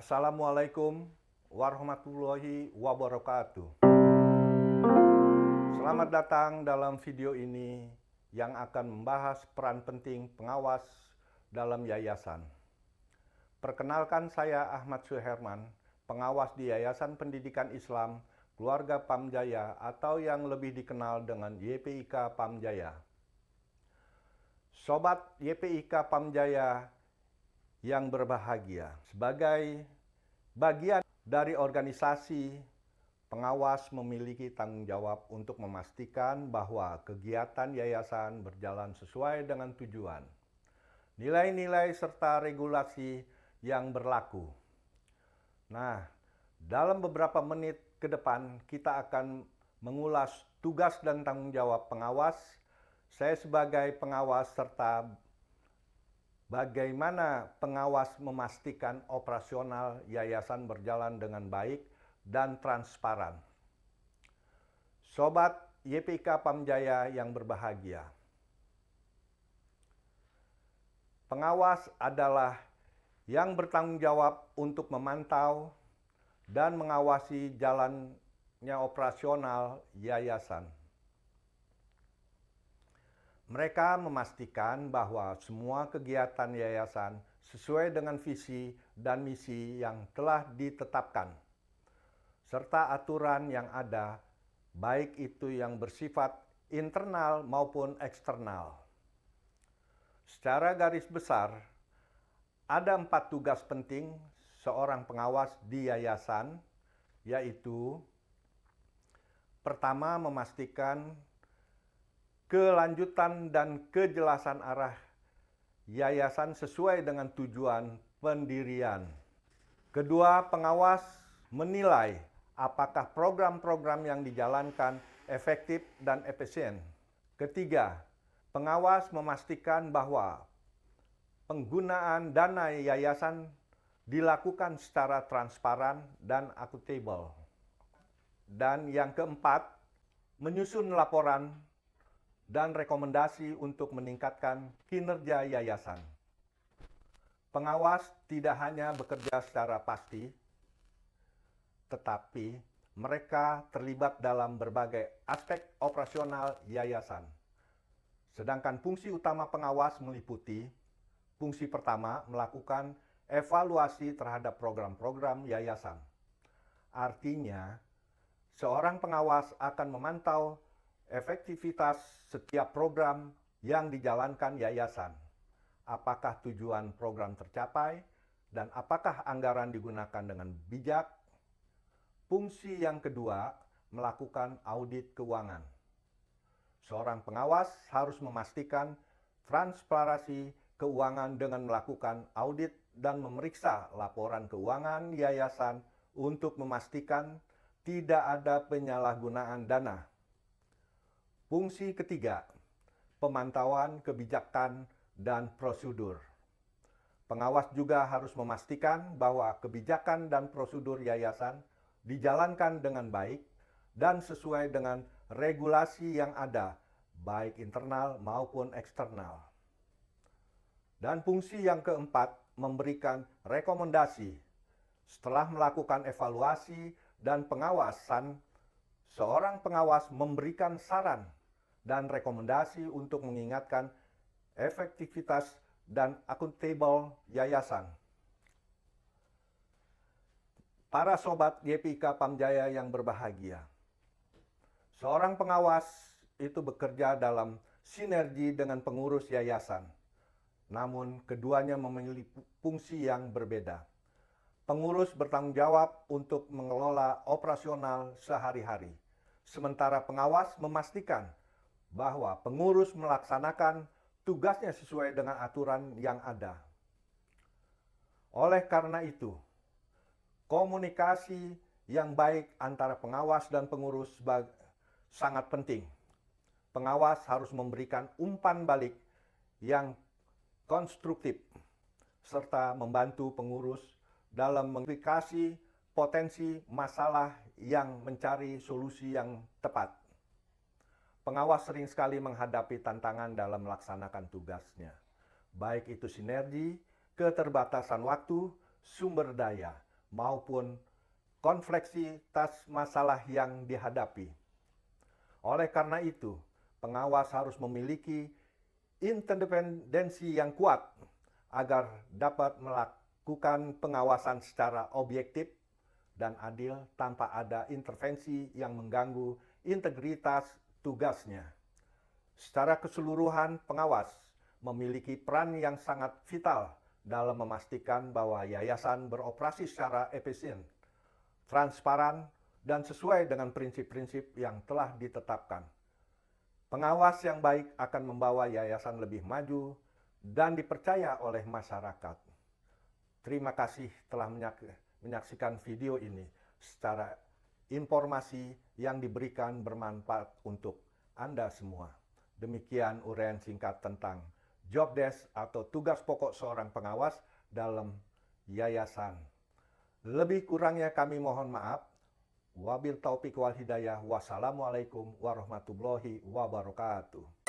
Assalamualaikum warahmatullahi wabarakatuh. Selamat datang dalam video ini yang akan membahas peran penting pengawas dalam yayasan. Perkenalkan, saya Ahmad Suherman, pengawas di Yayasan Pendidikan Islam Keluarga Pamjaya atau yang lebih dikenal dengan YPIK Pamjaya. Sobat YPIK Pamjaya yang berbahagia, sebagai bagian dari organisasi, pengawas memiliki tanggung jawab untuk memastikan bahwa kegiatan yayasan berjalan sesuai dengan tujuan, nilai-nilai serta regulasi yang berlaku. Nah, dalam beberapa menit ke depan kita akan mengulas tugas dan tanggung jawab pengawas. Saya sebagai pengawas serta bagaimana pengawas memastikan operasional yayasan berjalan dengan baik dan transparan. Sobat YPIK Pamjaya yang berbahagia, pengawas adalah yang bertanggung jawab untuk memantau dan mengawasi jalannya operasional yayasan. Mereka memastikan bahwa semua kegiatan yayasan sesuai dengan visi dan misi yang telah ditetapkan, serta aturan yang ada, baik itu yang bersifat internal maupun eksternal. Secara garis besar, ada 4 tugas penting seorang pengawas di yayasan, yaitu: pertama, memastikan kelanjutan dan kejelasan arah yayasan sesuai dengan tujuan pendirian. Kedua, pengawas menilai apakah program-program yang dijalankan efektif dan efisien. Ketiga, pengawas memastikan bahwa penggunaan dana yayasan dilakukan secara transparan dan akuntabel. Dan yang keempat, menyusun laporan dan rekomendasi untuk meningkatkan kinerja yayasan. Pengawas tidak hanya bekerja secara pasti, tetapi mereka terlibat dalam berbagai aspek operasional yayasan. Sedangkan fungsi utama pengawas meliputi: fungsi pertama, melakukan evaluasi terhadap program-program yayasan. Artinya, seorang pengawas akan memantau efektivitas setiap program yang dijalankan yayasan. Apakah tujuan program tercapai dan apakah anggaran digunakan dengan bijak? Fungsi yang kedua, melakukan audit keuangan. Seorang pengawas harus memastikan transparansi keuangan dengan melakukan audit dan memeriksa laporan keuangan yayasan untuk memastikan tidak ada penyalahgunaan dana. Fungsi ketiga, pemantauan kebijakan dan prosedur. Pengawas juga harus memastikan bahwa kebijakan dan prosedur yayasan dijalankan dengan baik dan sesuai dengan regulasi yang ada, baik internal maupun eksternal. Dan fungsi yang keempat, memberikan rekomendasi. Setelah melakukan evaluasi dan pengawasan, seorang pengawas memberikan saran dan rekomendasi untuk meningkatkan efektivitas dan akuntabel yayasan. Para sobat YPIK Pamjaya yang berbahagia, seorang pengawas itu bekerja dalam sinergi dengan pengurus yayasan. Namun keduanya memiliki fungsi yang berbeda. Pengurus bertanggung jawab untuk mengelola operasional sehari-hari, sementara pengawas memastikan bahwa pengurus melaksanakan tugasnya sesuai dengan aturan yang ada. Oleh karena itu, komunikasi yang baik antara pengawas dan pengurus sangat penting. Pengawas harus memberikan umpan balik yang konstruktif, serta membantu pengurus dalam mengidentifikasi potensi masalah yang mencari solusi yang tepat. Pengawas sering sekali menghadapi tantangan dalam melaksanakan tugasnya, baik itu sinergi, keterbatasan waktu, sumber daya, maupun kompleksitas masalah yang dihadapi. Oleh karena itu, pengawas harus memiliki independensi yang kuat agar dapat melakukan pengawasan secara objektif dan adil tanpa ada intervensi yang mengganggu integritas tugasnya. Secara keseluruhan, pengawas memiliki peran yang sangat vital dalam memastikan bahwa yayasan beroperasi secara efisien, transparan, dan sesuai dengan prinsip-prinsip yang telah ditetapkan. Pengawas yang baik akan membawa yayasan lebih maju dan dipercaya oleh masyarakat. Terima kasih telah menyaksikan video ini. Secara informasi yang diberikan bermanfaat untuk Anda semua. Demikian uraian singkat tentang job desk atau tugas pokok seorang pengawas dalam yayasan. Lebih kurangnya kami mohon maaf. Wabil taufiq wal hidayah. Wassalamualaikum warahmatullahi wabarakatuh.